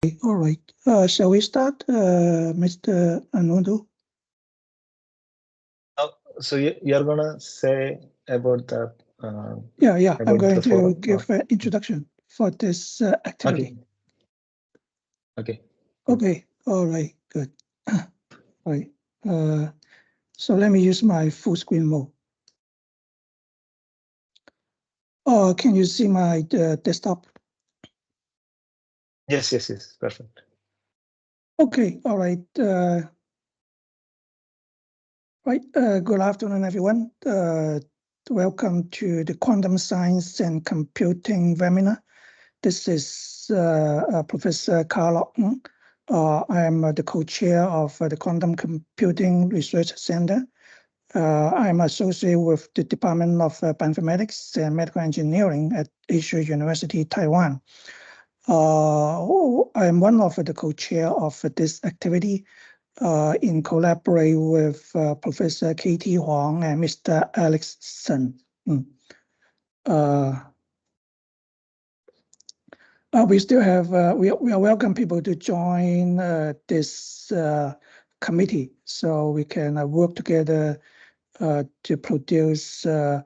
All right. Shall we start, Mr. Anondo? So you're gonna say about the Yeah. I'm about going the to forum? give an introduction for this activity. Okay. Okay. All right. Good. All right. So let me use my full screen mode. Can you see my desktop? Yes. Perfect. Okay. All right. Good afternoon, everyone. Welcome to the Quantum Science and Computing webinar. This is Professor Carl Ng. I am the co-chair of the Quantum Computing Research Center. I'm associated with the Department of Bioinformatics and Medical Engineering at Asia University, Taiwan. I'm one of the co-chair of this activity in collaboration with Professor K.T. Huang and Mr. Alex Sun. We still have, we are welcome people to join this committee so we can work together to produce a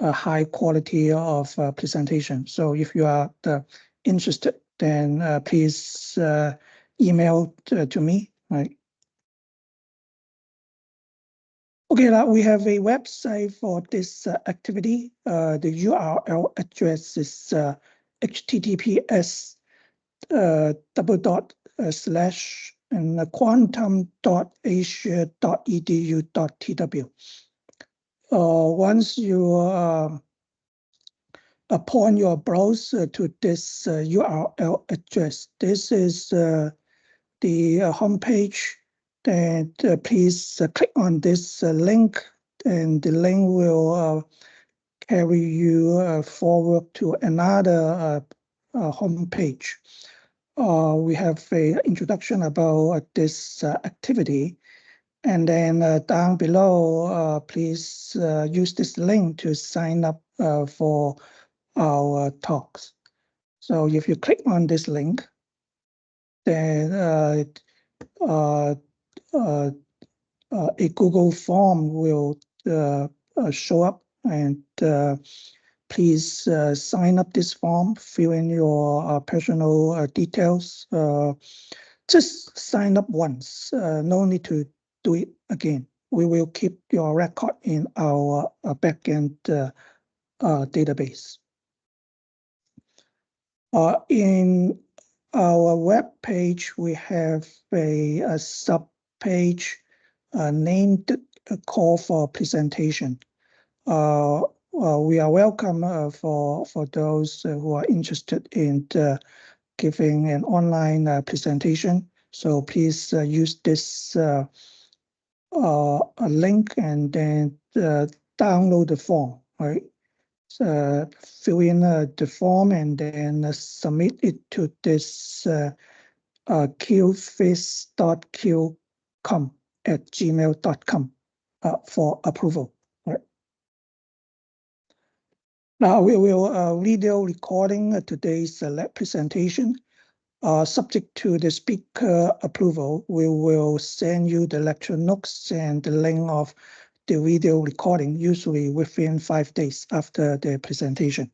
high quality of presentation. So if you are interested, then please email to me. Right. Okay, now we have a website for this activity. The URL address is https // quantum.asia.edu.tw. Once you upon your browser to this URL address, this is the homepage. Then please click on this link, and the link will carry you forward to another homepage. We have an introduction about this activity. And then down below, please use this link to sign up for our talks. So if you click on this link, then a Google form will show up, and please sign up this form, fill in your personal details. Just sign up once, no need to do it again. We will keep your record in our backend database. In our web page, we have a sub-page named Call for Presentation. We are welcome for those who are interested in giving an online presentation. So please use this link and then download the form, right? Fill in the form and then submit it to this qfis.qcom@gmail.com for approval. Right. Now we will video recording today's lab presentation. Subject to the speaker approval, we will send you the lecture notes and the link of the video recording, usually within 5 days after the presentation.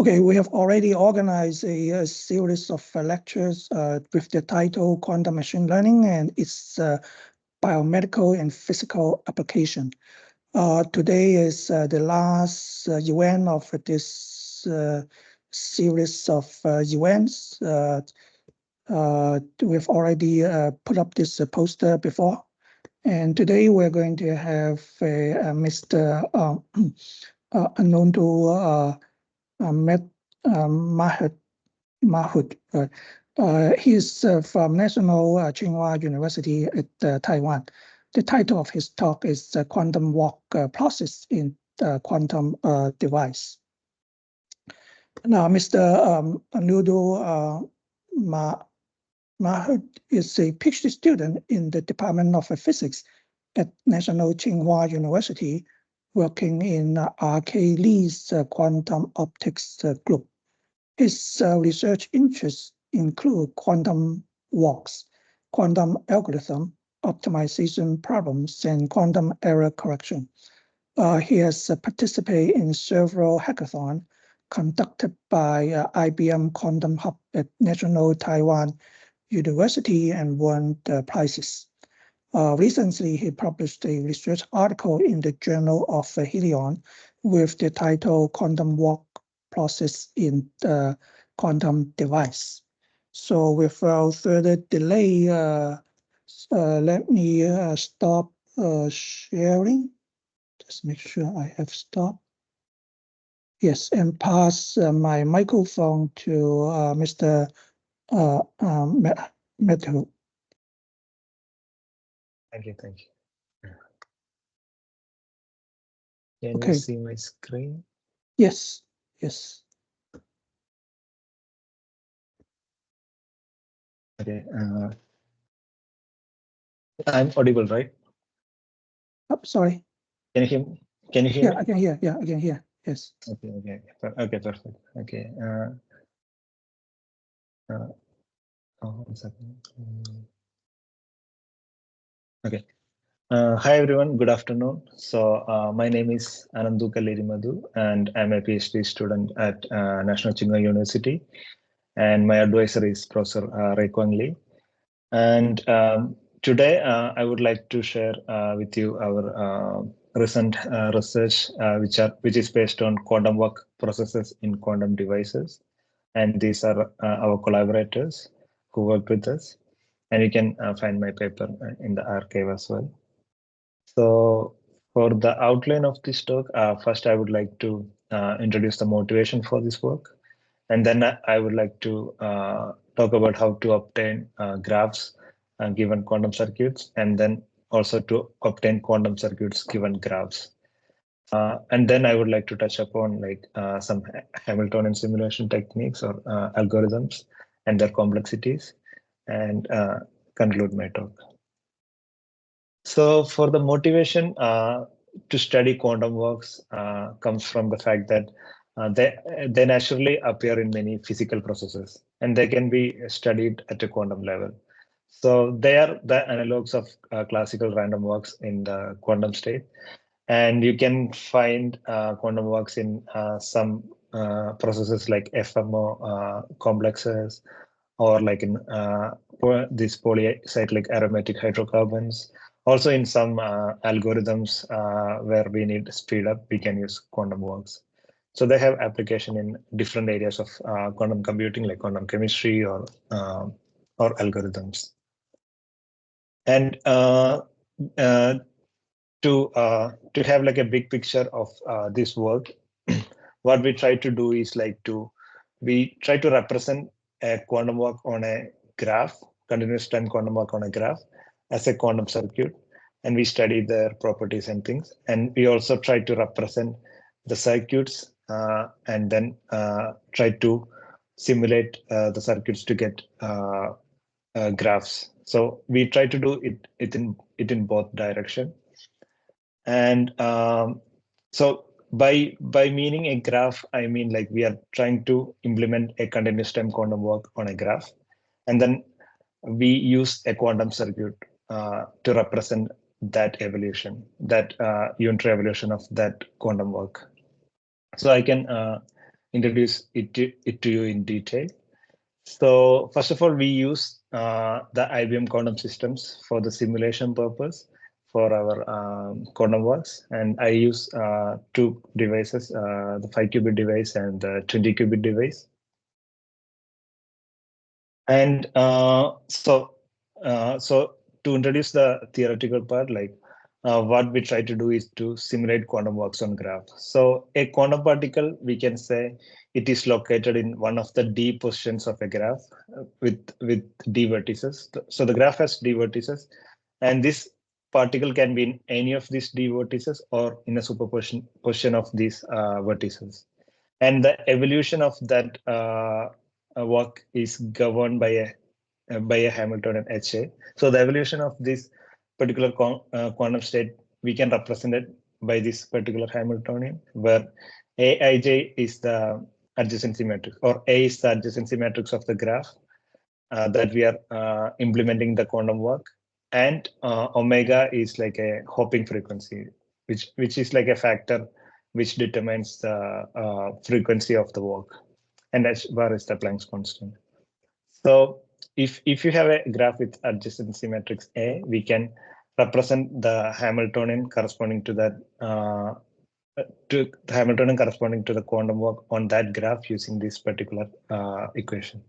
Okay, we have already organized a series of lectures with the title Quantum Machine Learning and its biomedical and physical application. Today is the last event of this series of events. We've already put up this poster before. And today we're going to have Mr. Anondo Mahood. He's from National Tsinghua University at Taiwan. The title of his talk is Quantum Walk Process in the Quantum Device. Now, Mr. Anondo Mahood is a PhD student in the Department of Physics at National Tsinghua University, working in R.K. Lee's quantum optics group. His research interests include quantum walks, quantum algorithm, optimization problems, and quantum error correction. He has participated in several hackathons conducted by IBM Quantum Hub at National Taiwan University and won the prizes. Recently, he published a research article in the Journal of Helion with the title Quantum Walk Process in the Quantum Device. So without further delay, let me stop sharing. Just make sure I have stopped. Yes, and pass my microphone to Mr. Matthew. Thank you. Can Okay. you see my screen? Yes. Okay. I'm audible, right? Oh, sorry. Can you hear me? Can you hear Yeah, me? I can hear. Yeah, I can hear. Yes. Okay, perfect. Okay. Oh, 1 second. Okay. Hi everyone, good afternoon. So my name is Anandu Kalleri Madhu and I'm a PhD student at National Tsinghua University, and my advisor is Professor Ray Kwang Lee. And today I would like to share with you our recent research which is based on quantum walk processes in quantum devices. And these are our collaborators who worked with us. And you can find my paper in the archive as well. So for the outline of this talk, first I would like to introduce the motivation for this work. And then I would like to talk about how to obtain graphs given quantum circuits, and then also to obtain quantum circuits given graphs. And then I would like to touch upon some Hamiltonian simulation techniques or algorithms and their complexities, and conclude my talk. So for the motivation to study quantum walks comes from the fact that they naturally appear in many physical processes, and they can be studied at a quantum level. So they are the analogs of classical random walks in the quantum state. And you can find quantum walks in some processes like FMO complexes, or like in these polycyclic aromatic hydrocarbons. Also in some algorithms where we need speed up, we can use quantum walks. So they have application in different areas of quantum computing, like quantum chemistry or algorithms. And to have like a big picture of this work, what we try to do is we try to represent a quantum walk on a graph, continuous time quantum walk on a graph as a quantum circuit, and we study their properties and things. And we also try to represent the circuits and then try to simulate the circuits to get graphs. So we try to do it in both direction. And so by meaning a graph, I mean like we are trying to implement a continuous time quantum walk on a graph, and then we use a quantum circuit to represent that evolution, that unitary evolution of that quantum walk. So I can introduce it to you in detail. So first of all, we use the IBM quantum systems for the simulation purpose for our quantum walks. And I use two devices, the 5-qubit device and the 20-qubit device. And so to introduce the theoretical part, what we try to do is to simulate quantum walks on graph. So a quantum particle, we can say it is located in one of the D positions of a graph with D vertices. So the graph has D vertices, and this particle can be in any of these D vertices or in a superposition of these vertices. And the evolution of that walk is governed by a Hamiltonian HA. So the evolution of this particular quantum state, we can represent it by this particular Hamiltonian, where Aij is the adjacency matrix, or A is the adjacency matrix of the graph that we are implementing the quantum work, and omega is like a hopping frequency, which is like a factor which determines the frequency of the work, and h bar is the Planck's constant. So if you have a graph with adjacency matrix A, we can represent the Hamiltonian corresponding to that to the Hamiltonian corresponding to the quantum work on that graph using this particular equation.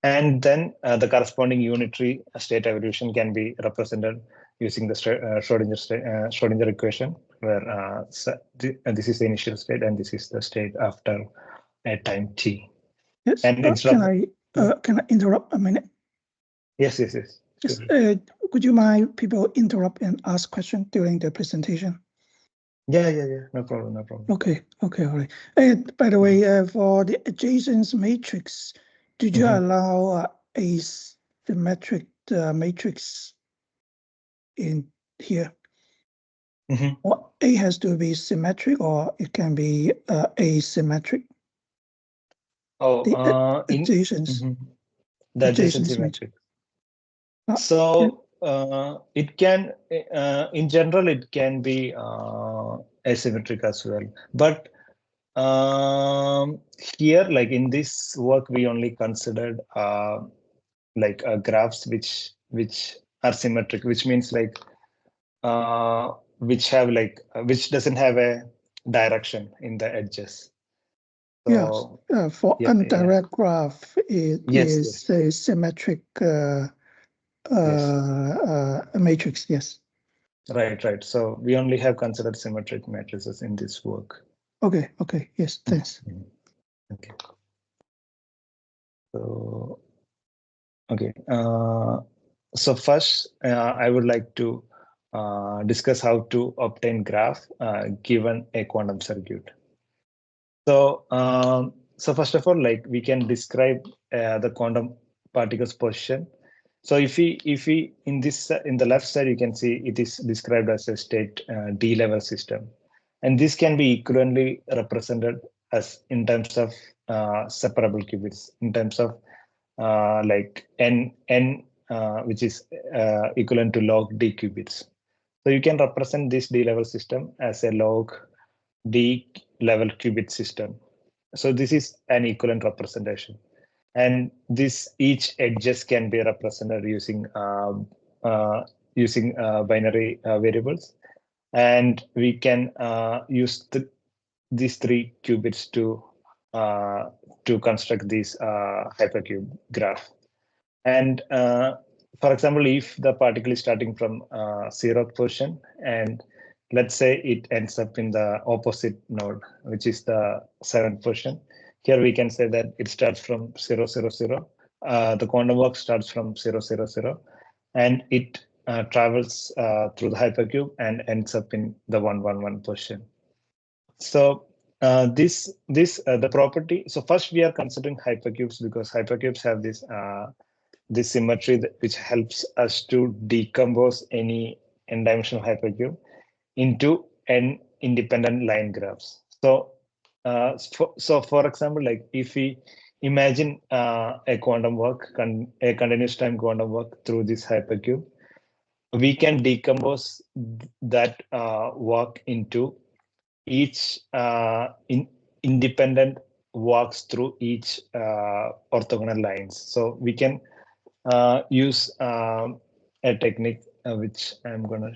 And then the corresponding unitary state evolution can be represented using the Schrodinger equation, where this is the initial state and this is the state after a time t. Yes. And can I interrupt a minute? Yes. Yes. Could you mind people interrupt and ask questions during the presentation? Yeah. No problem. Okay. All right. And by the way, for the adjacent matrix, did you allow a symmetric matrix in here? Or A has to be symmetric, or it can be asymmetric? Oh, the adjacence. The adjacency matrix. So it can, in general, it can be asymmetric as well. But here, like in this work, we only considered like graphs which are symmetric, which means like which have like which doesn't have a direction in the edges. So, yes, for indirect graph, it is a symmetric matrix. Yes. Right. So we only have considered symmetric matrices in this work. Okay. Yes. Thanks. Okay. So, okay. So first, I would like to discuss how to obtain graph given a quantum circuit. So, so first of all, like we can describe the quantum particles position. So if we in the left side, you can see it is described as a state D level system, and this can be equivalently represented as in terms of separable qubits, in terms of like n which is equivalent to log D qubits. So you can represent this D level system as a log D level qubit system. So this is an equivalent representation. And each edges can be represented using binary variables, and we can use these 3 qubits to construct this hypercube graph. And for example, if the particle is starting from 0th position, and let's say it ends up in the opposite node, which is the 7th position. Here we can say that it starts from 0, 0, 0. The quantum work starts from 0, 0, 0, and it travels through the hypercube and ends up in the 1, 1, 1 position. So the property. So first we are considering hypercubes because hypercubes have this symmetry which helps us to decompose any n-dimensional hypercube into n independent line graphs. So, for example, like if we imagine a quantum work, a continuous time quantum work through this hypercube, we can decompose that work into each independent walks through each orthogonal lines. So we can use a technique which I'm gonna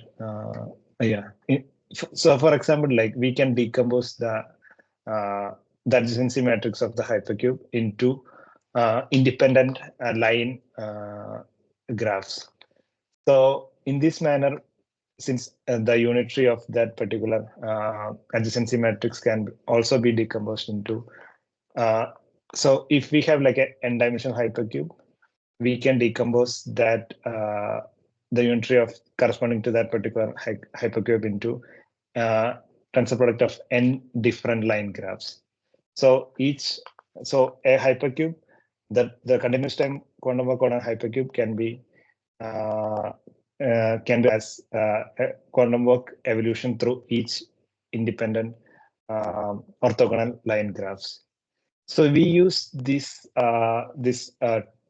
so for example, like we can decompose the adjacency matrix of the hypercube into independent line graphs. So in this manner, since the unitary of that particular adjacency matrix can also be decomposed into so if we have like an n-dimensional hypercube, we can decompose that the unitary of corresponding to that particular hypercube into tensor product of n different line graphs. So a hypercube, the continuous time quantum work on a hypercube can be as quantum work evolution through each independent orthogonal line graphs. So we use this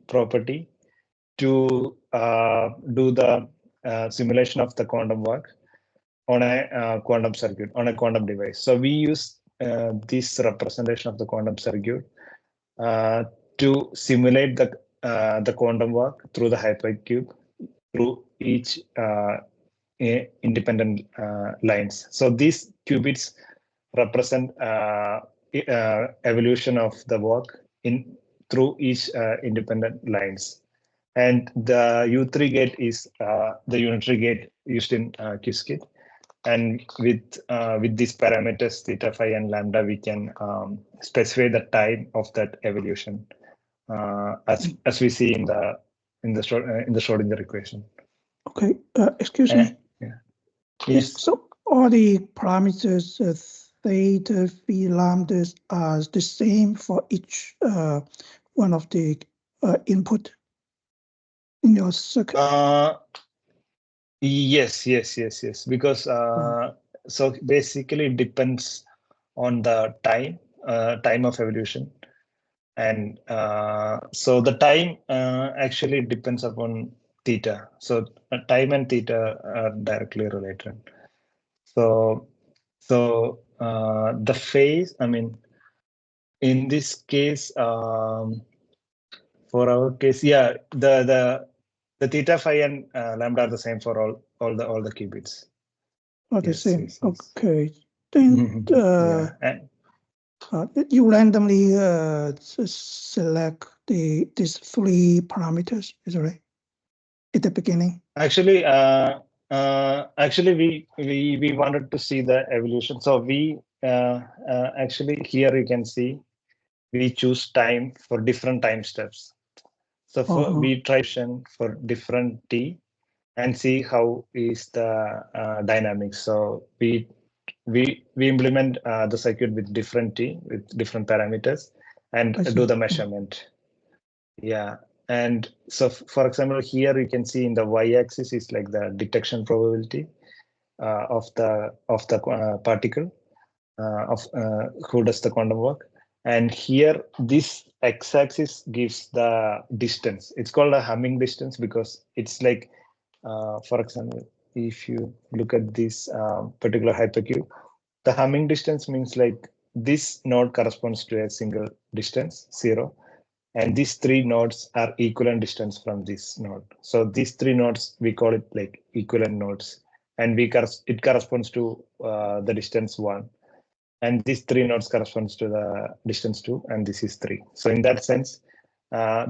property to do the simulation of the quantum walk on a quantum circuit, on a quantum device. So we use this representation of the quantum circuit to simulate the quantum walk through the hypercube through each independent lines. So these qubits represent evolution of the walk through each independent lines. And the U3 gate is the unitary gate used in Qiskit. And with these parameters theta, phi, and lambda, we can specify the time of that evolution, as we see in the Schrodinger equation. Okay, excuse me. Yeah. Yes. So all the parameters theta, phi, lambdas are the same for each one of the input in your circuit. Yes. Because so basically it depends on the time of evolution, and so the time actually depends upon theta. So time and theta are directly related. So the phase, I mean, in this case, for our case, yeah, the theta, phi, and lambda are the same for all the qubits. Oh, the Yes, same. yes, yes. Okay. Then you randomly select these three parameters, is that right? At the beginning. Actually, we wanted to see the evolution. So we actually here you can see we choose time for different time steps. So we try for different t and see how is the dynamics. So we implement the circuit with different t with different parameters and do the measurement. Yeah. And so, for example, here you can see in the y-axis is like the detection probability of the particle who does the quantum walk. And here, this x-axis gives the distance. It's called a Hamming distance because it's like, for example, if you look at this particular hypercube, the Hamming distance means like this node corresponds to a single distance, 0. And these three nodes are equivalent distance from this node. So these three nodes, we call it like equivalent nodes. And it corresponds to the distance 1. And these three nodes corresponds to the distance 2, and this is 3. So in that sense,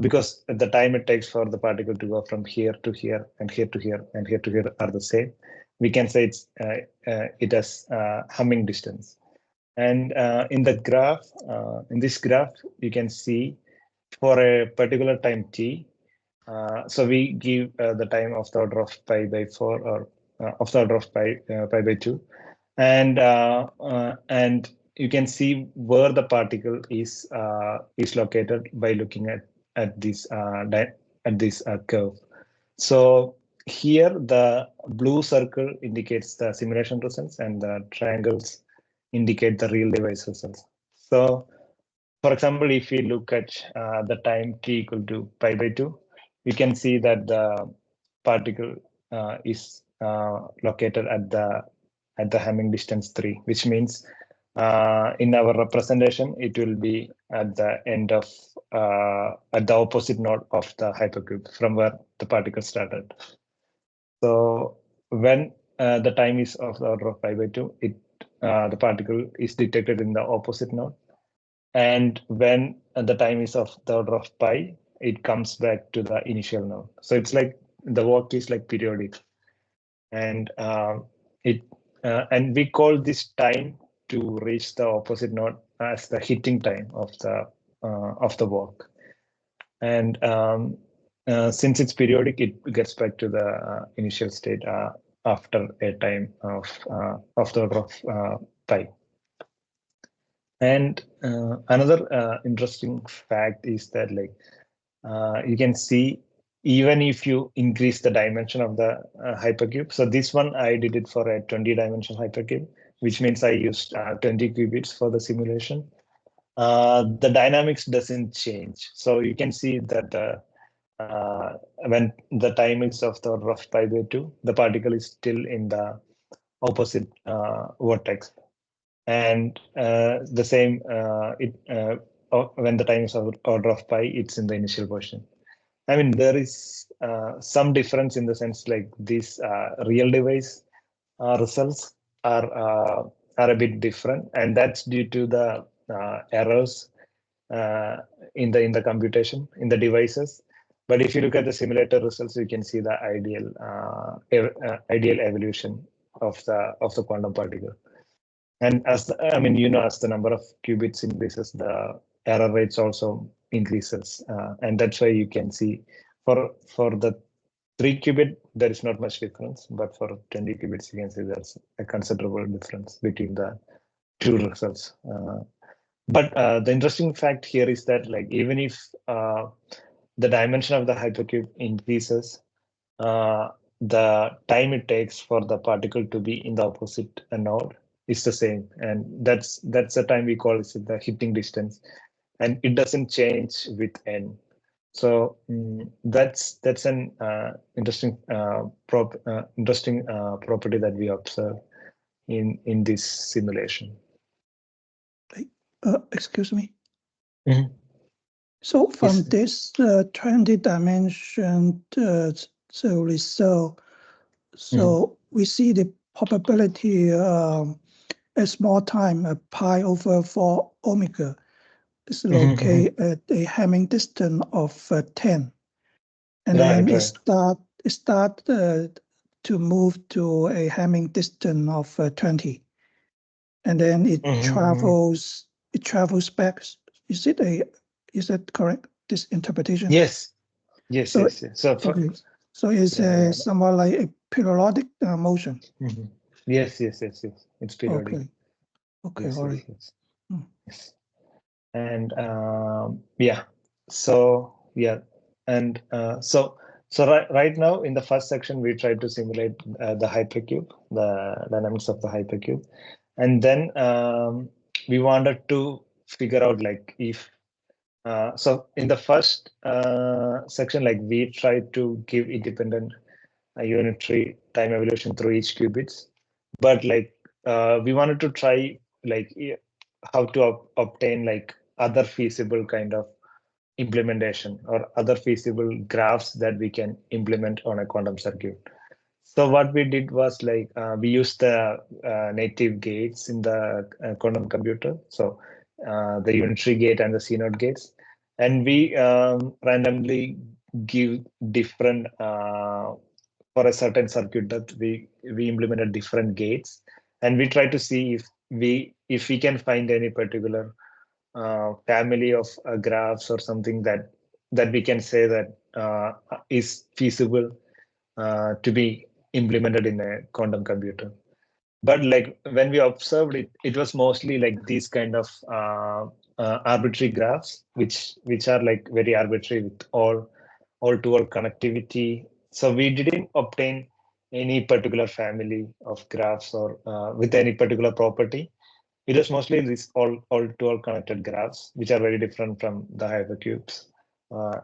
because the time it takes for the particle to go from here to here, and here to here, and here to here are the same, we can say it has Hamming distance. And in this graph, you can see for a particular time t, so we give the time of the order of pi by 4 or of the order of pi by 2, and you can see where the particle is located by looking at this curve. So here the blue circle indicates the simulation results, and the triangles indicate the real device results. So for example, if we look at the time t equal to pi by 2, we can see that the particle is located at the Hamming distance 3, which means in our representation, it will be at the end of at the opposite node of the hypercube from where the particle started. So when the time is of the order of pi by 2, the particle is detected in the opposite node. And when the time is of the order of pi, it comes back to the initial node. So it's like the walk is like periodic, and and we call this time to reach the opposite node as the hitting time of the walk. And since it's periodic, it gets back to the initial state after a time of the order of pi. And another interesting fact is that you can see even if you increase the dimension of the hypercube. So this one, I did it for a 20-dimensional hypercube, which means I used 20 qubits for the simulation. the dynamics doesn't change. So you can see that when the time is of the order of pi by 2, the particle is still in the opposite vortex. And the same, when the time is of order of pi, it's in the initial position. I mean, there is some difference in the sense like these real device results are a bit different, and that's due to the errors in the computation in the devices. But if you look at the simulator results, you can see the ideal evolution of the quantum particle. And as I mean, as the number of qubits increases, the error rates also increases, and that's why you can see for the 3 qubit there is not much difference, but for 20 qubits you can see there's a considerable difference between the two results. But the interesting fact here is that like even if the dimension of the hypercube increases, the time it takes for the particle to be in the opposite node is the same, and that's the time we call it the hitting distance, and it doesn't change with n. So that's an interesting property that we observe in this simulation. Excuse me. Mm-hmm. So from Yes. this 20 dimension result, so we see the probability a small time, pi over 4 omega, is located at a Hamming distance of 10, and then it start to move to a Hamming distance of 20, and then it travels back. Is that correct? This interpretation? Yes. So, yes. So so it's somewhat like a periodic motion. Yes. It's periodic. Okay. Yes, all right. Yes. And yeah. So yeah, and so right now in the first section we tried to simulate the hypercube, the dynamics of the hypercube, and then we wanted to figure out like if so in the first section, like we tried to give independent unitary time evolution through each qubits, but like we wanted to try like how to obtain like other feasible kind of implementation or other feasible graphs that we can implement on a quantum circuit. So what we did was like we used the native gates in the quantum computer. So the unitary gate and the CNOT gates, and we randomly give different for a certain circuit that we implemented different gates, and we try to see if we can find any particular family of graphs or something that we can say that is feasible to be implemented in a quantum computer. But like when we observed it, it was mostly like these kind of arbitrary graphs, which are like very arbitrary with all-to-all connectivity. So we didn't obtain any particular family of graphs or with any particular property. It was mostly these all-to-all connected graphs, which are very different from the hypercubes.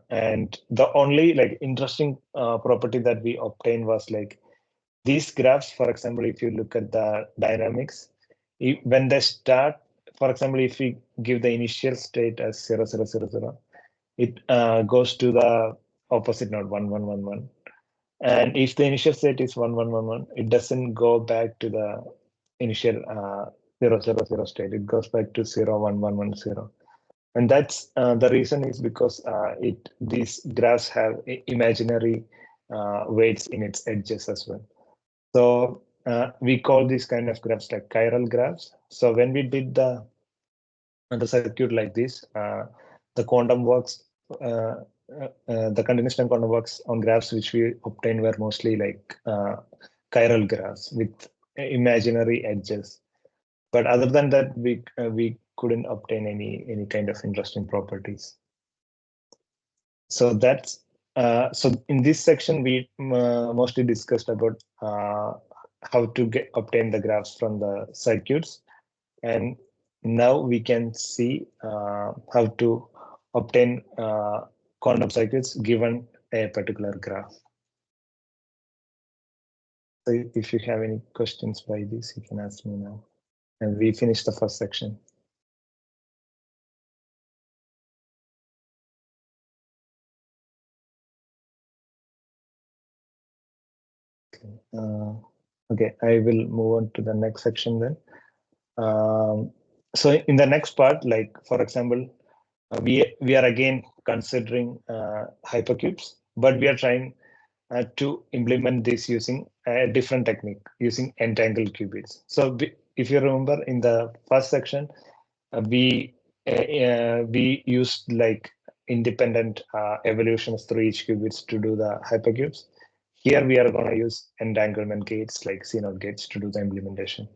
And the only like interesting property that we obtained was like these graphs. For example, if you look at the dynamics, when they start, for example, if we give the initial state as 0, 0, 0, 0, it goes to the opposite node 1, 1, 1, 1. And if the initial state is 1, 1, 1, 1, it doesn't go back to the initial 0, 0, 0 state. It goes back to 0, 1, 1, 1, 0. And that's the reason is because these graphs have imaginary weights in its edges as well. So we call these kind of graphs like chiral graphs. So when we did the circuit like this, the quantum works, the continuous time quantum works on graphs which we obtained were mostly like chiral graphs with imaginary edges. But other than that, we couldn't obtain any kind of interesting properties. So that's so in this section we mostly discussed about how to obtain the graphs from the circuits, and now we can see how to obtain quantum circuits given a particular graph. So if you have any questions by this, you can ask me now. And we finished the first section. Okay, I will move on to the next section then. So in the next part, like for example, we are again considering hypercubes, but we are trying to implement this using a different technique, using entangled qubits. So if you remember in the first section, we used like independent evolutions through each qubits to do the hypercubes. Here we are going to use entanglement gates like CNOT gates to do the implementation.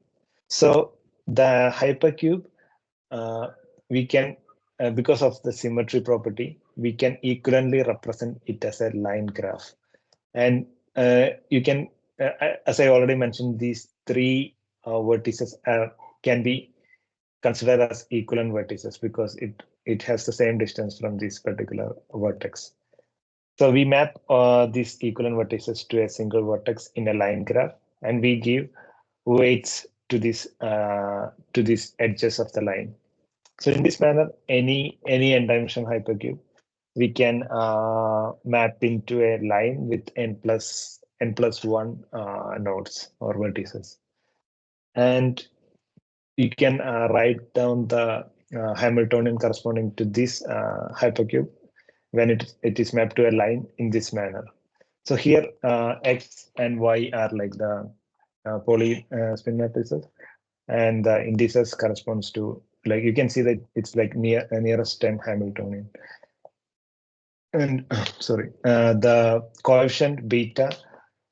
So the hypercube, we can, because of the symmetry property, we can equivalently represent it as a line graph. And you can, as I already mentioned, these three vertices can be considered as equivalent vertices because it has the same distance from this particular vertex. So we map these equivalent vertices to a single vertex in a line graph, and we give weights to these edges of the line. So in this manner, any n-dimensional hypercube, we can map into a line with n plus 1 nodes or vertices. And you can write down the Hamiltonian corresponding to this hypercube when it is mapped to a line in this manner. So here x and y are like the Pauli spin matrices, and the indices corresponds to, like you can see that it's like nearest term Hamiltonian. And sorry, the coefficient beta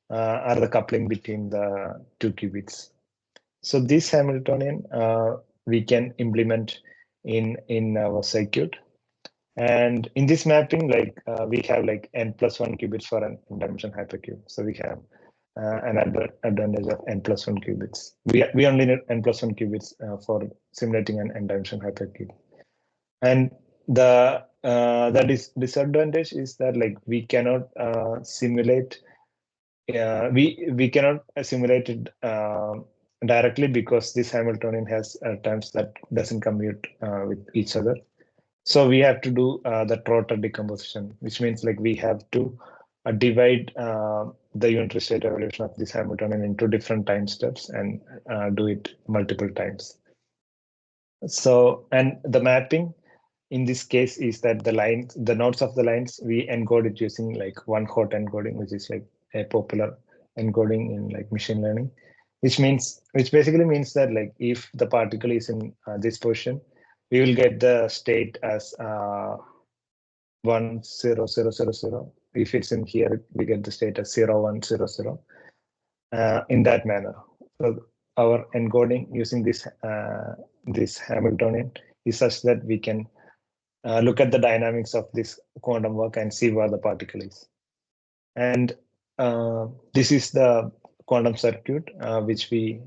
are the coupling between the two qubits. So this Hamiltonian we can implement in our circuit. And in this mapping, like we have like n plus 1 qubits for an n-dimensional hypercube. So we have an advantage of n plus 1 qubits. We only need n plus 1 qubits for simulating an n-dimensional hypercube. And the disadvantage is that like we cannot simulate. We cannot simulate it directly because this Hamiltonian has terms that doesn't commute with each other. So we have to do the Trotter decomposition, which means like we have to divide the unitary state evolution of this Hamiltonian into different time steps and do it multiple times. So, and the mapping in this case is that the nodes of the lines, we encode it using like one-hot encoding, which is like a popular encoding in like machine learning, which basically means that like if the particle is in this position, we will get the state as 1 0 0 0 0. If it's in here, we get the state as 0 1 0 0 in that manner. So our encoding using this Hamiltonian is such that we can look at the dynamics of this quantum work and see where the particle is. And this is the quantum circuit which we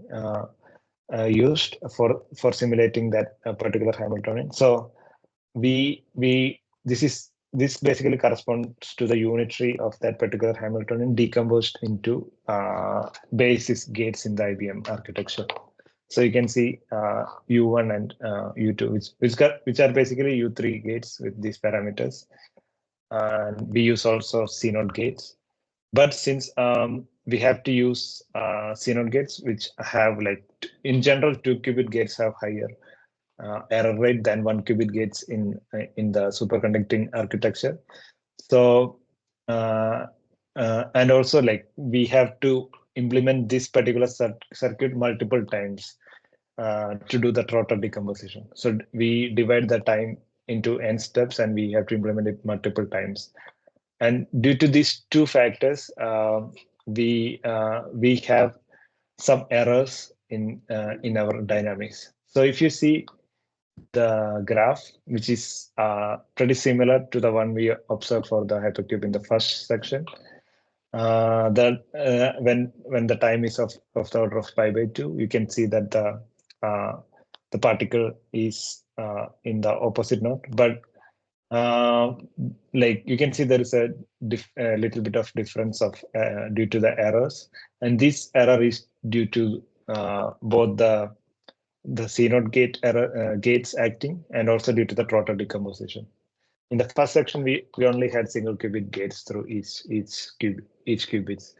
used for simulating that particular Hamiltonian. So this basically corresponds to the unitary of that particular Hamiltonian decomposed into basis gates in the IBM architecture. So you can see U1 and U2, which are basically U3 gates with these parameters. And we use also CNOT gates. But since we have to use CNOT gates, which have like, in general, 2-qubit gates have higher error rate than 1-qubit gates in the superconducting architecture. So, and also like we have to implement this particular circuit multiple times to do the Trotter decomposition. So we divide the time into n steps and we have to implement it multiple times. And due to these two factors, we have some errors in our dynamics. So if you see the graph, which is pretty similar to the one we observed for the hypercube in the first section, that when the time is of the order of pi by 2, you can see that the the particle is in the opposite node. But like you can see, there is a little bit of difference of due to the errors, and this error is due to both the CNOT gate error gates acting and also due to the Trotter decomposition. In the first section, we only had single qubit gates through each qubits,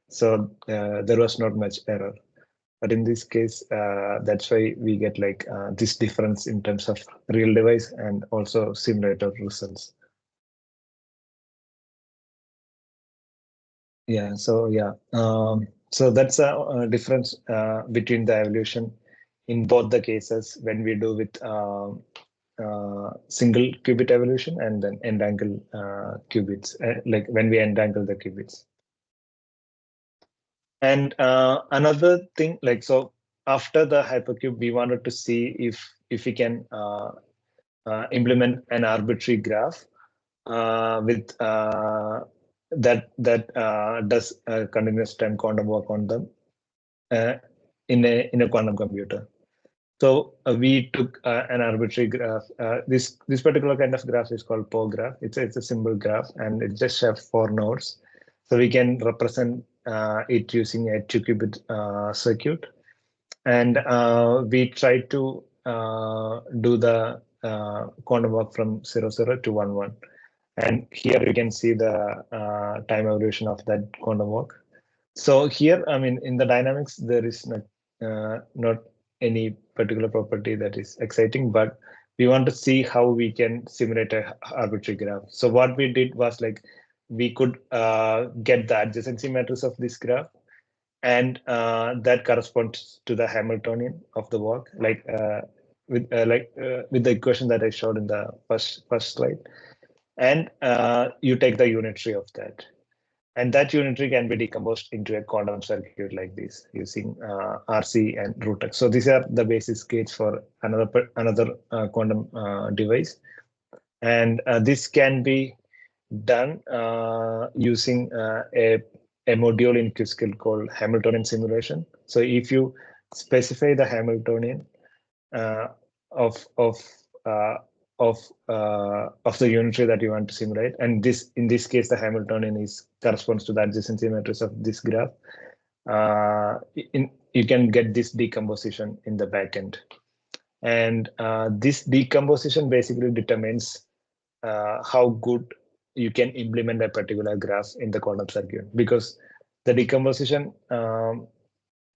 so there was not much error. But in this case, that's why we get like this difference in terms of real device and also simulator results. Yeah, so yeah, so that's a difference between the evolution in both the cases when we do with single qubit evolution and then entangle qubits, like when we entangle the qubits. And another thing, like, so after the hypercube, we wanted to see if we can implement an arbitrary graph with that does continuous time quantum work on them in a quantum computer. So we took an arbitrary graph. This particular kind of graph is called Poe graph. It's a simple graph, and it just has 4 nodes. So we can represent it using a 2-qubit circuit, and we try to do the quantum work from 0, 0 to 1, 1. And here you can see the time evolution of that quantum work. So here, I mean, in the dynamics, there is not any particular property that is exciting, but we want to see how we can simulate a arbitrary graph. So what we did was like, we could get the adjacency matrix of this graph, and that corresponds to the Hamiltonian of the work, like with the equation that I showed in the first slide. And you take the unitary of that. And that unitary can be decomposed into a quantum circuit like this using RC and Root-X. So these are the basis gates for another quantum device. And this can be done using a module in Qiskit called Hamiltonian simulation. So if you specify the Hamiltonian of the unitary that you want to simulate, and in this case the Hamiltonian corresponds to the adjacency matrix of this graph, you can get this decomposition in the backend, and this decomposition basically determines how good you can implement a particular graph in the quantum circuit, because the decomposition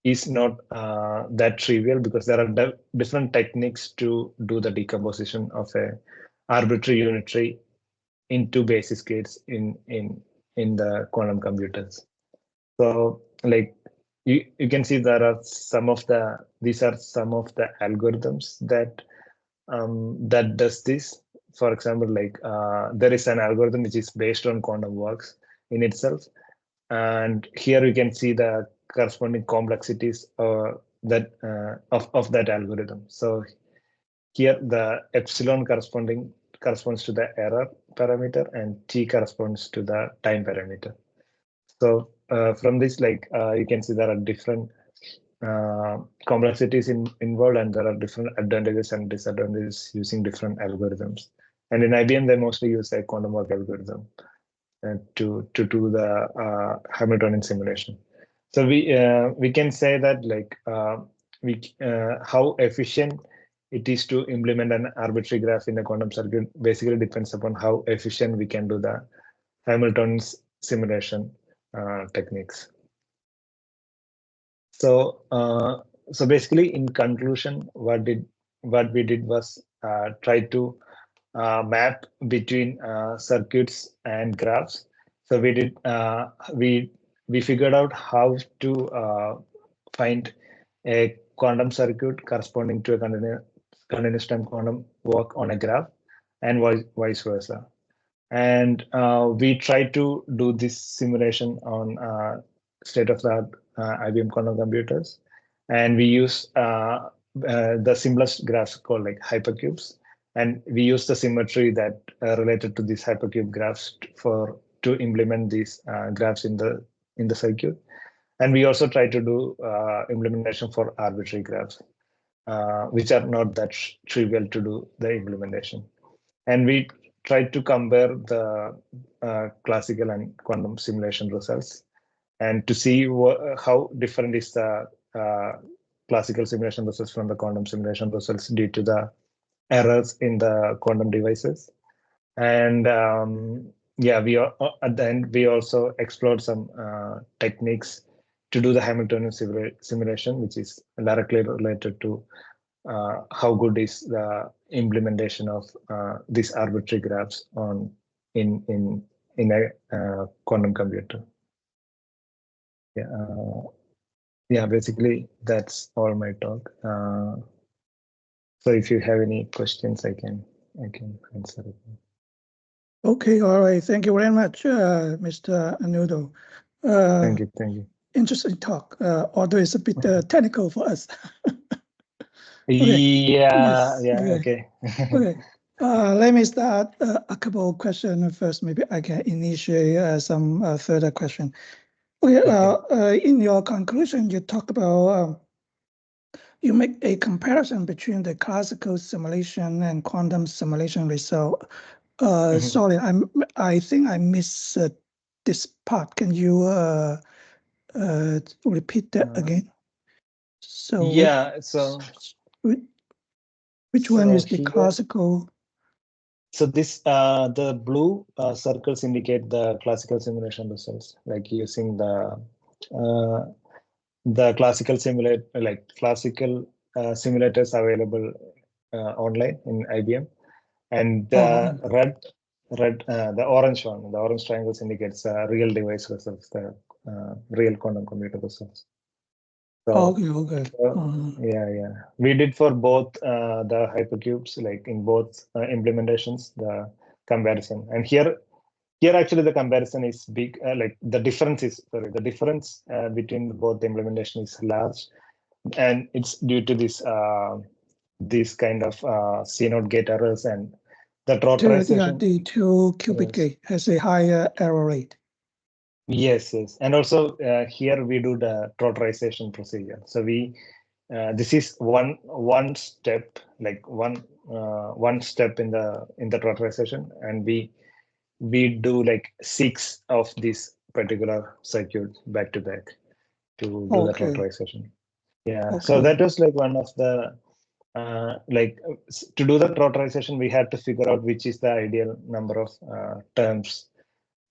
is not that trivial, because there are different techniques to do the decomposition of a arbitrary unitary into basis gates in the quantum computers. So like you can see there are these are some of the algorithms that that does this. For example, like there is an algorithm which is based on quantum works in itself, and here you can see the corresponding complexities that of that algorithm. So here the epsilon corresponds to the error parameter, and t corresponds to the time parameter. So from this, like you can see there are different complexities involved, and there are different advantages and disadvantages using different algorithms. And in IBM, they mostly use a quantum work algorithm to do the Hamiltonian simulation. So we can say that like how efficient it is to implement an arbitrary graph in a quantum circuit basically depends upon how efficient we can do the Hamiltonian simulation techniques. So so basically, in conclusion, what we did was try to map between circuits and graphs. So we did we figured out how to find a quantum circuit corresponding to a continuous time quantum work on a graph, and vice versa. And we tried to do this simulation on state-of-the-art IBM quantum computers, and we use the simplest graphs called like hypercubes, and we use the symmetry that related to these hypercube graphs to implement these graphs in the circuit. And we also try to do implementation for arbitrary graphs. which are not that trivial to do the implementation. And we tried to compare the classical and quantum simulation results and to see how different is the classical simulation results from the quantum simulation results due to the errors in the quantum devices. And yeah, at the end, we also explored some techniques to do the Hamiltonian simulation, which is directly related to how good is the implementation of these arbitrary graphs in a quantum computer. Yeah, basically that's all my talk. So if you have any questions, I can answer it. Okay, all right. Thank you very much, Mr. Anudo. Thank you. Interesting talk, although it's a bit technical for us. Okay. Yes. Okay. Okay. Let me start a couple of questions first. Maybe I can initiate some further question. Okay. In your conclusion, you talk about you make a comparison between the classical simulation and quantum simulation result. Sorry, I think I missed this part. Can you repeat that again? So yeah. Which one is the classical? So this the blue circles indicate the classical simulation results, like using the classical simulators available online in IBM, and the the orange one, the orange triangles indicates real device results, the real quantum computer results. So, Okay. Yeah. We did for both the hypercubes, like in both implementations, the comparison. And here actually the comparison is big. Like the difference between both the implementation is large, and it's due to this kind of CNOT gate errors and the trotterization. The 2-qubit gate has a higher error rate. Yes, and also here we do the trotterization procedure. So we this is one step, like one step in the trotterization, and we do like 6 of this particular circuit back to back to do the trotterization. Yeah, okay. So that was like one of the to do the trotterization, we had to figure out which is the ideal number of terms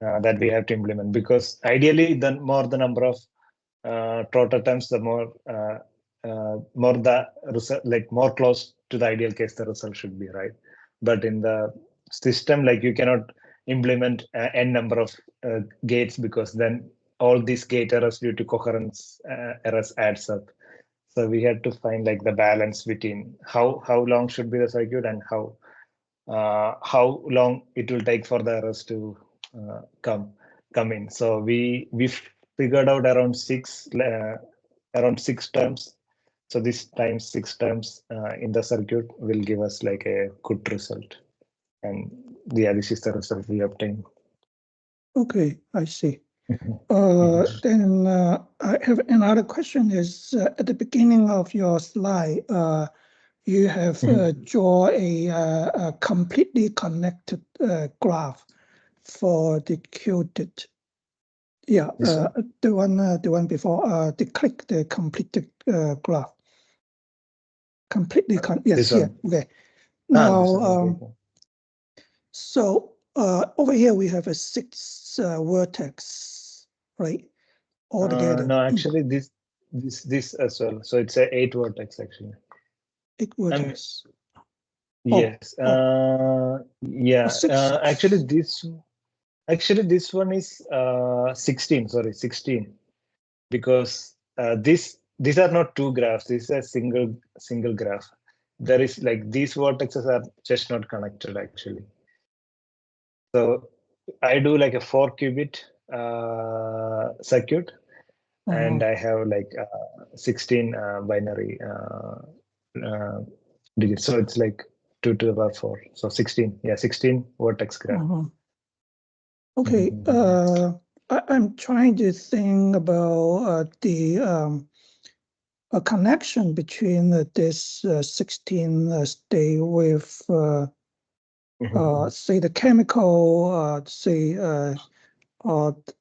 that we have to implement, because ideally the more the number of trotter terms, the more the result, like more close to the ideal case the result should be, right? But in the system, like you cannot implement n number of gates, because then all these gate errors due to coherence errors adds up. So we had to find like the balance between how long should be the circuit and how long it will take for the errors to come in. So we figured out around 6 terms. So this times 6 terms in the circuit will give us like a good result. And yeah, this is the result we obtained. Okay, I see. Then I have another question is at the beginning of your slide, you have drawn a completely connected graph for the qubit. Yeah, the one before the completed graph. Completely yes, here. Okay. Now, so over here we have a 6 vertex, right? Altogether. No, actually this as well. So it's a 8 vertex actually. 8 vertex. Yes. Yeah. Actually this one is 16. Sorry, 16. Because these are not 2 graphs. This is a single graph. There is like these vertexes are just not connected actually. So I do like a 4-qubit circuit, and I have like 16 binary digits. So it's like 2 to the power 4. So 16. Yeah, 16 vertex graph. Okay. I'm trying to think about a connection between this 16 state with, say, the chemical, say, the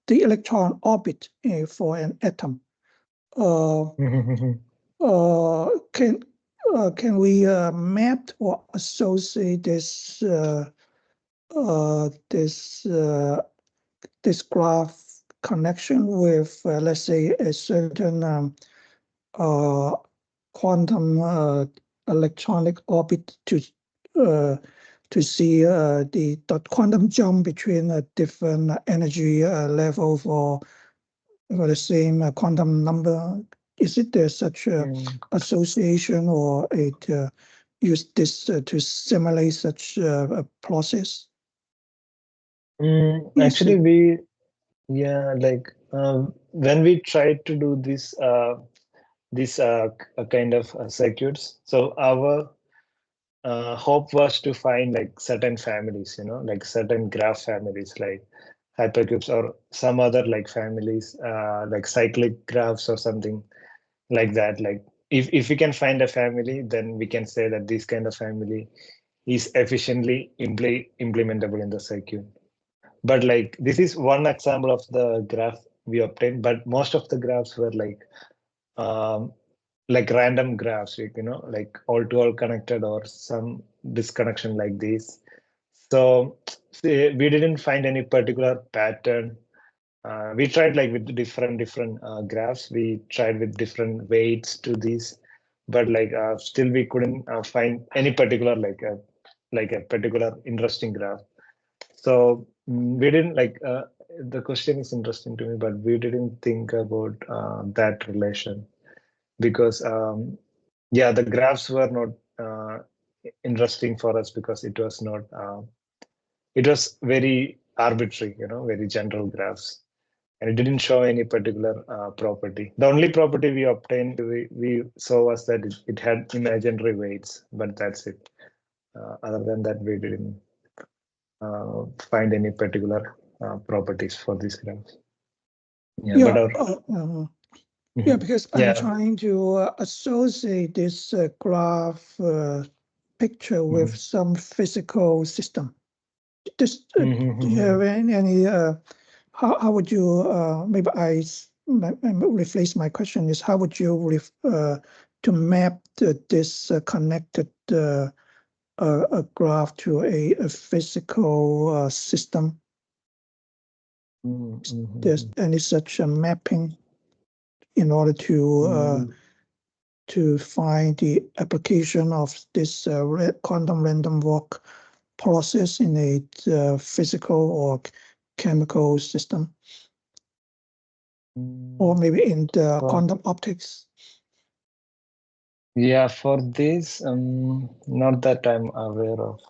electron orbit for an atom. Can we map or associate this this graph connection with, let's say, a certain quantum electronic orbit to see the quantum jump between a different energy level for the same quantum number? Is it there such a association, or it use this to simulate such a process? Actually, when we tried to do this kind of circuits, so our hope was to find like certain families, like certain graph families, like hypercubes or some other like families, like cyclic graphs or something like that. Like if we can find a family, then we can say that this kind of family is efficiently implementable in the circuit. But like this is one example of the graph we obtained, but most of the graphs were like random graphs, like all-to-all connected or some disconnection like this. So we didn't find any particular pattern. We tried like with different graphs. We tried with different weights to these, but like still we couldn't find any particular like a particular interesting graph. So we didn't like the question is interesting to me, but we didn't think about that relation because the graphs were not interesting for us because it was not it was very arbitrary, very general graphs, and it didn't show any particular property. The only property we obtained we saw was that it had imaginary weights, but that's it. Other than that, we didn't find any particular properties for these graphs. Because I'm trying to associate this graph picture with some physical system. Do you have any how would you maybe I rephrase my question is, how would you to map this connected a graph to a physical system? There's any such a mapping in order to find the application of this quantum random walk process in a physical or chemical system, or maybe in the quantum optics? Yeah, for this, not that I'm aware of.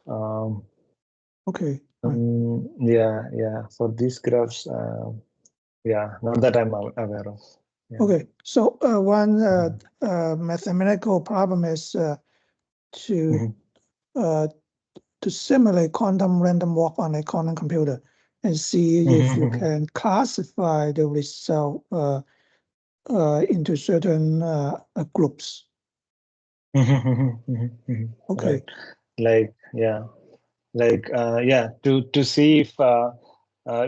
Okay. For these graphs, not that I'm aware of. Yeah. Okay, so one mathematical problem is to simulate quantum random walk on a quantum computer and see if you can classify the result into certain groups. Okay. To see if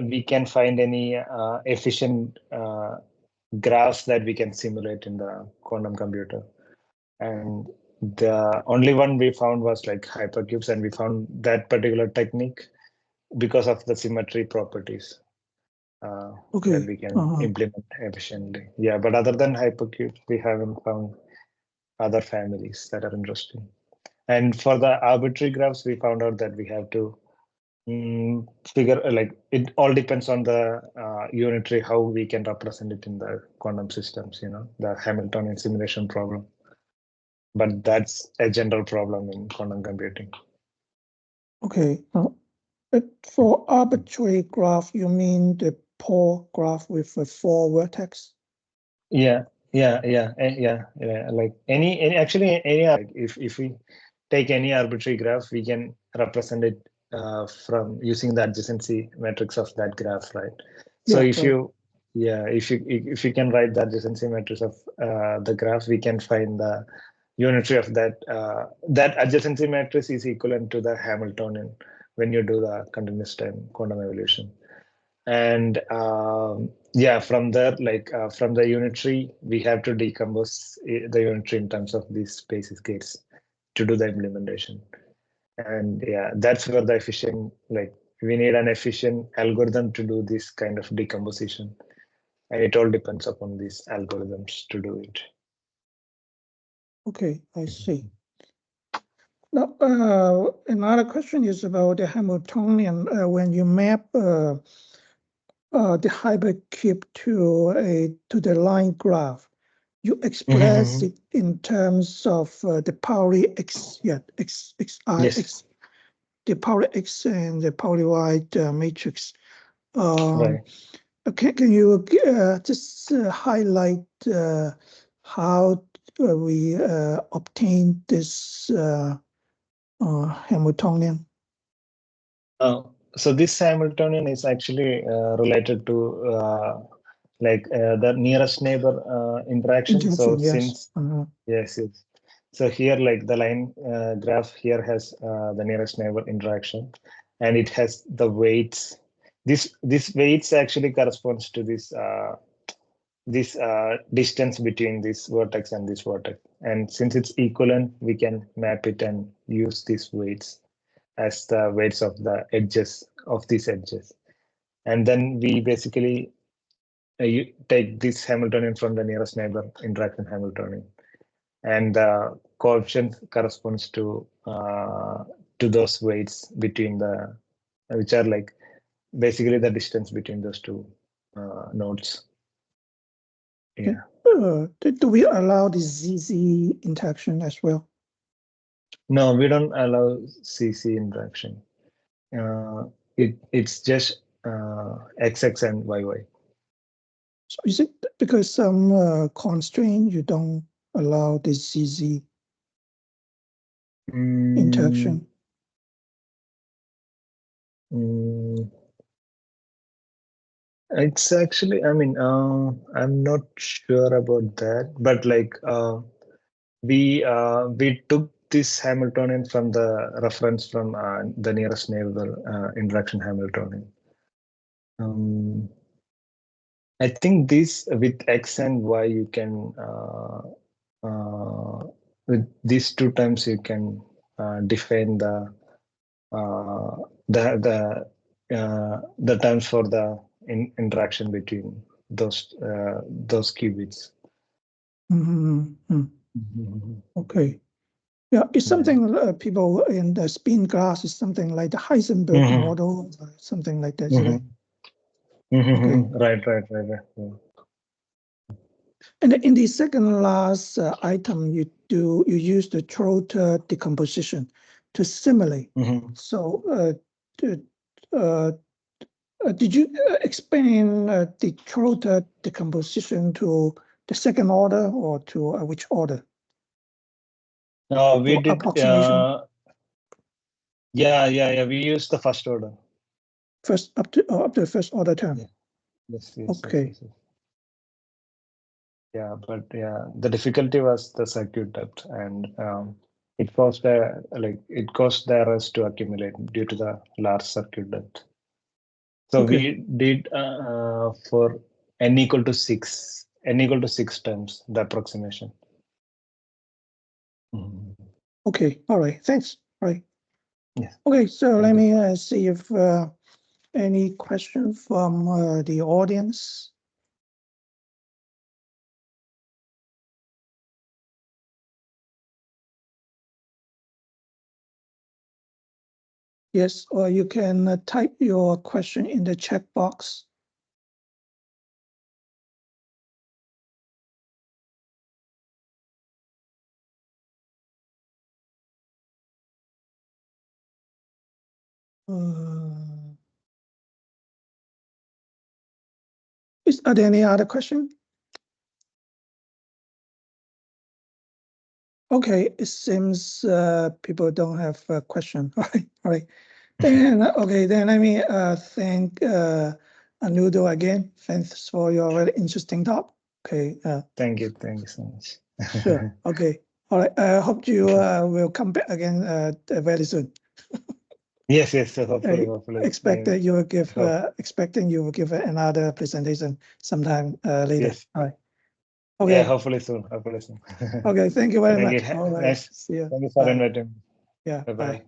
we can find any efficient graphs that we can simulate in the quantum computer. And the only one we found was like hypercubes, and we found that particular technique because of the symmetry properties that we can implement efficiently. Yeah, but other than hypercubes, we haven't found other families that are interesting. And for the arbitrary graphs, we found out that we have to figure like it all depends on the unitary how we can represent it in the quantum systems, the Hamiltonian simulation problem. But that's a general problem in quantum computing. Okay. For arbitrary graph, you mean the pole graph with a 4 vertex? Yeah. Like any actually if we take any arbitrary graph, we can represent it from using the adjacency matrix of that graph, right? So yeah, if you can write the adjacency matrix of the graph, we can find the unitary of that. That adjacency matrix is equivalent to the Hamiltonian when you do the continuous time quantum evolution. And yeah, from there, like from the unitary, we have to decompose the unitary in terms of these spaces gates to do the implementation. And yeah, that's where the efficient, like we need an efficient algorithm to do this kind of decomposition. And it all depends upon these algorithms to do it. Okay, I see. Now, another question is about the Hamiltonian. When you map the hypercube to the line graph, you express it in terms of the Pauli X, yeah, X, Yes. X, the Pauli X and the Pauli Y matrix. Right. Can you just highlight how we obtain this Hamiltonian? So this Hamiltonian is actually related to the nearest neighbor interaction. So Yes. since yes. So here, like the line graph here has the nearest neighbor interaction, and it has the weights. This weights actually corresponds to this distance between this vertex and this vertex. And since it's equivalent, we can map it and use these weights as the weights of the edges of these edges. And then we basically you take this Hamiltonian from the nearest neighbor interaction Hamiltonian. And the coefficient corresponds to those weights between the, which are like basically the distance between those two nodes. Yeah. Do we allow the ZZ interaction as well? No, we don't allow CC interaction. It's just XX and YY. So is it because some constraint you don't allow the ZZ interaction? It's actually, I mean, I'm not sure about that, but like we took this Hamiltonian from the reference from the nearest neighbor interaction Hamiltonian. I think this with X and Y you can with these two terms you can define the terms for the interaction between those qubits. Okay. Yeah, it's something people in the spin class is something like the Heisenberg model, something like that. Right? Okay. Right. Yeah. And in the second last item, you use the Trotter decomposition to simulate. So did you explain the Trotter decomposition to the second order or to which order? We did approximation. Yeah. We used the first order. First up to the first order term. Yeah. Yes. Okay. Yes. Yeah, but yeah, the difficulty was the circuit depth, and it caused the errors to accumulate due to the large circuit depth. So we did for n equal to 6 times the approximation. Okay. All right. Thanks. All right. Yes. Okay. So let me see if any question from the audience. Yes, or you can type your question in the chat box. Are there any other questions? Okay, it seems people don't have a question. All right. Then okay, then let me thank Anudo again, thanks for your very interesting talk. Okay. Thank you so much. Sure. Okay. All right. I hope you will come back again very soon. Yes. So hopefully. Expecting you will give another presentation sometime later. Yes. All right. Okay. Yeah, hopefully soon. Okay. Thank you very much. Thank you. All right. Nice. See you. Thank you for Bye. inviting me. Yeah. Bye. Bye.